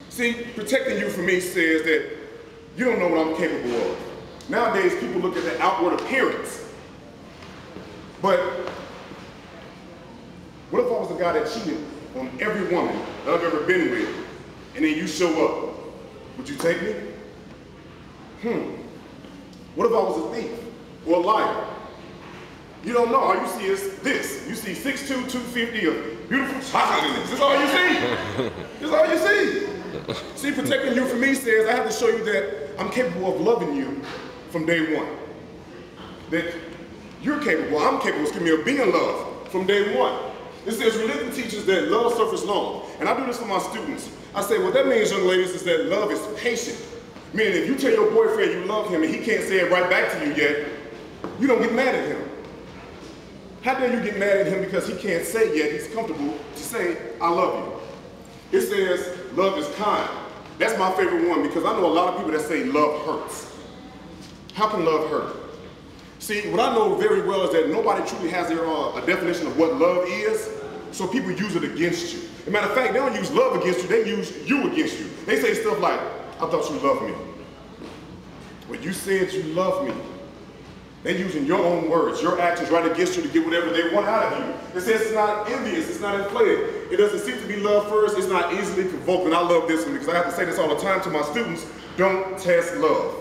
See, protecting you from me says that you don't know what I'm capable of. Nowadays, people look at the outward appearance. But what if I was the guy that cheated on every woman that I've ever been with, and then you show up? Would you take me? What if I was a thief or a liar? You don't know. All you see is this. You see 6'2", 250, a beautiful chocolate in this. This is all you see. This is all you see. See, protecting you from me says I have to show you that I'm capable of loving you from day one. That you're capable, I'm capable, of being loved from day one. It says religion teaches that love suffers long. And I do this for my students. I say, what that means, young ladies, is that love is patient. Meaning if you tell your boyfriend you love him and he can't say it right back to you yet, you don't get mad at him. How dare you get mad at him because he can't say it yet, he's comfortable to say, I love you. It says, love is kind. That's my favorite one because I know a lot of people that say love hurts. How can love hurt? See, what I know very well is that nobody truly has a definition of what love is, so people use it against you. As a matter of fact, they don't use love against you, they use you against you. They say stuff like, I thought you loved me. When you said you love me, they're using your own words, your actions right against you to get whatever they want out of you. It says it's not envious, it's not inflated. It doesn't seek to be loved first, it's not easily provoked. And I love this one because I have to say this all the time to my students, don't test love.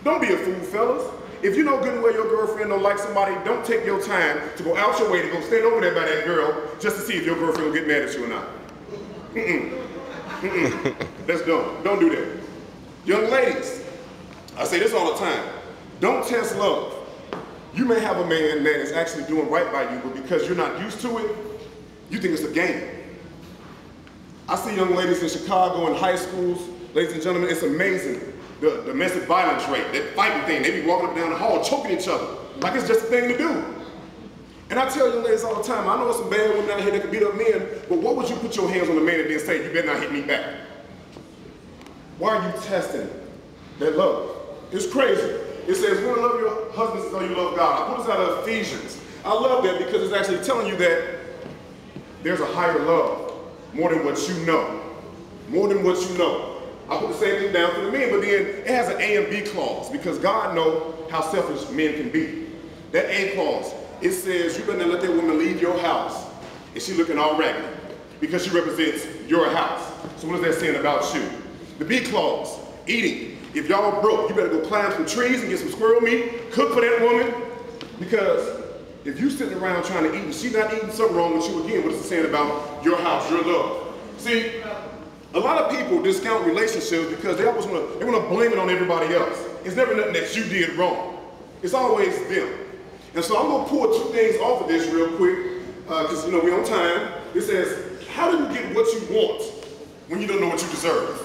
Don't be a fool, fellas. If you know good and well your girlfriend don't like somebody, don't take your time to go out your way to go stand over there by that girl just to see if your girlfriend will get mad at you or not. That's dumb. Don't do that. Young ladies, I say this all the time. Don't test love. You may have a man that is actually doing right by you, but because you're not used to it, you think it's a game. I see young ladies in Chicago in high schools, ladies and gentlemen, it's amazing. The domestic violence rate, that fighting thing, they be walking up and down the hall choking each other like it's just a thing to do. And I tell young ladies all the time, I know there's some bad women out here that can beat up men, but what would you put your hands on a man and then say, you better not hit me back? Why are you testing that love? It's crazy. It says, you want to love your husband as though you love God. I put this out of Ephesians. I love that because it's actually telling you that there's a higher love, more than what you know. More than what you know. I put the same thing down for the men, but then it has an A and B clause because God knows how selfish men can be. That A clause, it says you better not let that woman leave your house and she looking all raggedy because she represents your house. So what is that saying about you? The B clause, eating. If y'all broke, you better go climb some trees and get some squirrel meat, cook for that woman, because if you sitting around trying to eat and she's not eating, something wrong with you again. What is it saying about your house, your love? See, a lot of people discount relationships because they always want to blame it on everybody else. It's never nothing that you did wrong. It's always them. And so I'm going to pull two things off of this real quick because, you know, we're on time. It says, how do you get what you want when you don't know what you deserve?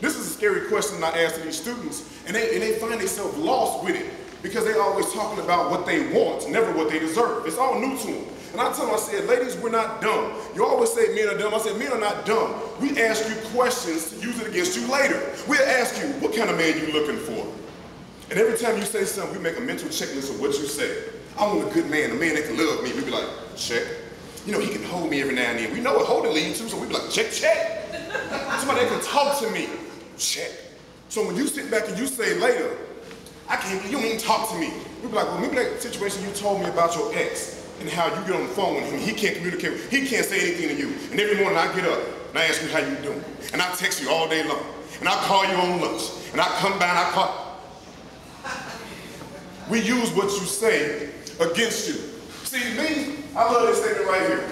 This is a scary question I ask to these students, and they find themselves lost with it because they're always talking about what they want, never what they deserve. It's all new to them. And I tell them, I said, ladies, we're not dumb. You always say men are dumb. I said, men are not dumb. We ask you questions to use it against you later. We'll ask you, what kind of man you looking for? And every time you say something, we make a mental checklist of what you say. I want a good man, a man that can love me. We be like, check. You know, he can hold me every now and then. We know what holding leads to, so we be like, check, check. Somebody that can talk to me, check. So when you sit back and you say later, I can't, you don't even talk to me. We be like, well, maybe that situation you told me about your ex, and how you get on the phone with him, he can't communicate, he can't say anything to you. And every morning I get up and I ask you how you doing. And I text you all day long. And I call you on lunch. And I come by and I call. We use what you say against you. See, me, I love this statement right here.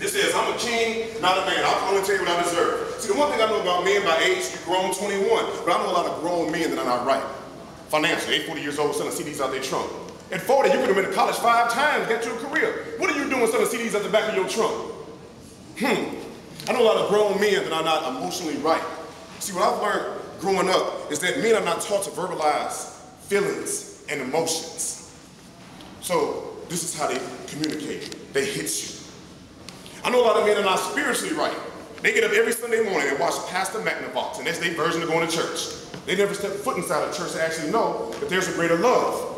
It says, I'm a king, not a man. I'll only tell you what I deserve. See, the one thing I know about men by age, you're grown 21, but I know a lot of grown men that are not right. Financially, they're 40 years old selling CDs out their trunk. At 40, you could have been to college 5 times, got you a career. What are you doing selling CDs at the back of your trunk? I know a lot of grown men that are not emotionally right. See, what I've learned growing up is that men are not taught to verbalize feelings and emotions. So this is how they communicate. They hit you. I know a lot of men are not spiritually right. They get up every Sunday morning and watch Pastor Magnavox, and that's their version of going to church. They never step foot inside a church to actually know that there's a greater love.